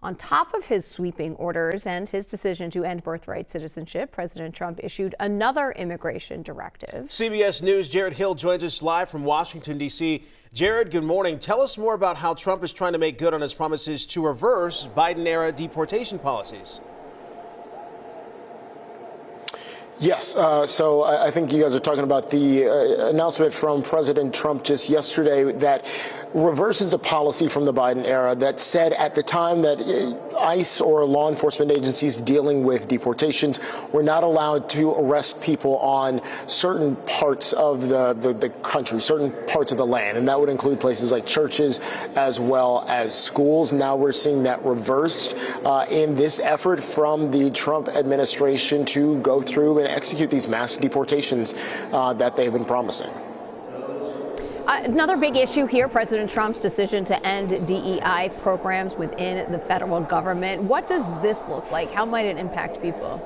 On top of his sweeping orders and his decision to end birthright citizenship, President Trump issued another immigration directive. CBS News' Jared Hill joins us live from Washington, D.C. Jared, good morning. Tell us more about how Trump is trying to make good on his promises to reverse Biden-era deportation policies. Yes, so I think you guys are talking about the announcement from President Trump just yesterday that reverses a policy from the Biden era that said at the time that ICE or law enforcement agencies dealing with deportations were not allowed to arrest people on certain parts of the country, certain parts of the land, and that would include places like churches as well as schools. Now we're seeing that reversed in this effort from the Trump administration to go through and execute these mass deportations that they've been promising. Another big issue here, President Trump's decision to end DEI programs within the federal government. What does this look like? How might it impact people?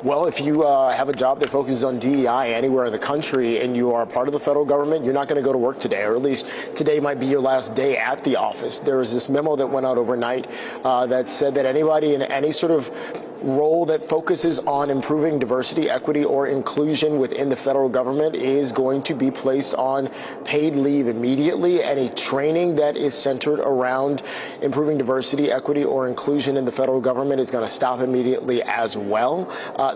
Well, if you have a job that focuses on DEI anywhere in the country and you are part of the federal government, you're not going to go to work today, or at least today might be your last day at the office. There was this memo that went out overnight that said that anybody in any sort of role that focuses on improving diversity, equity, or inclusion within the federal government is going to be placed on paid leave immediately. Any training that is centered around improving diversity, equity, or inclusion in the federal government is going to stop immediately as well.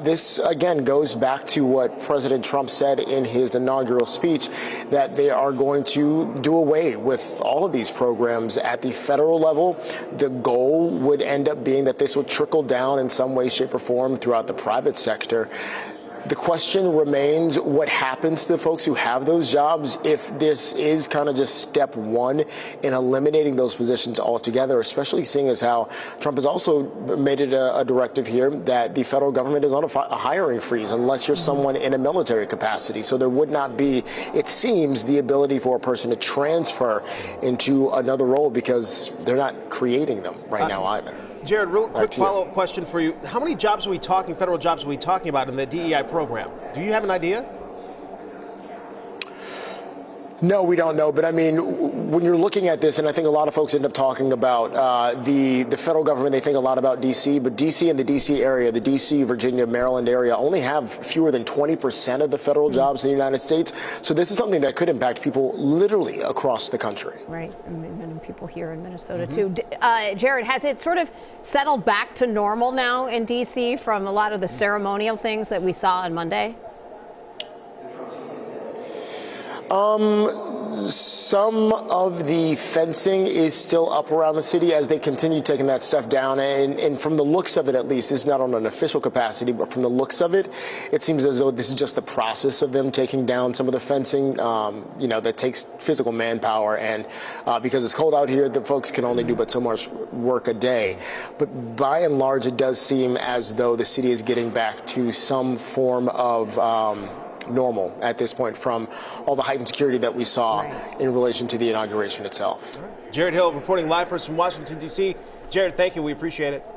This, again, goes back to what President Trump said in his inaugural speech, that they are going to do away with all of these programs at the federal level. The goal would end up being that this would trickle down in some way, shape, or form throughout the private sector. The question remains, what happens to the folks who have those jobs if this is kind of just step one in eliminating those positions altogether, especially seeing as how Trump has also made it a directive here that the federal government is on a hiring freeze unless you're someone in a military capacity. So there would not be, it seems, the ability for a person to transfer into another role because they're not creating them right now either. Jared, real quick follow-up question for you. How many jobs are we talking, federal jobs are we talking about in the DEI program? Do you have an idea? No, we don't know. But I mean, when you're looking at this, and I think a lot of folks end up talking about the federal government, they think a lot about D.C., but D.C. and the D.C. area, the D.C., Virginia, Maryland area only have fewer than 20% of the federal jobs in the United States. So this is something that could impact people literally across the country. Right. And people here in Minnesota, too. Jared, has it sort of settled back to normal now in D.C. from a lot of the ceremonial things that we saw on Monday? Some of the fencing is still up around the city as they continue taking that stuff down. And from the looks of it, at least, it's not on an official capacity, but from the looks of it, it seems as though this is just the process of them taking down some of the fencing, that takes physical manpower. And because it's cold out here, the folks can only do but so much work a day. But by and large, it does seem as though the city is getting back to some form of normal at this point from all the heightened security that we saw in relation to the inauguration itself. Jared Hill reporting live for us from Washington, D.C. Jared, thank you. We appreciate it.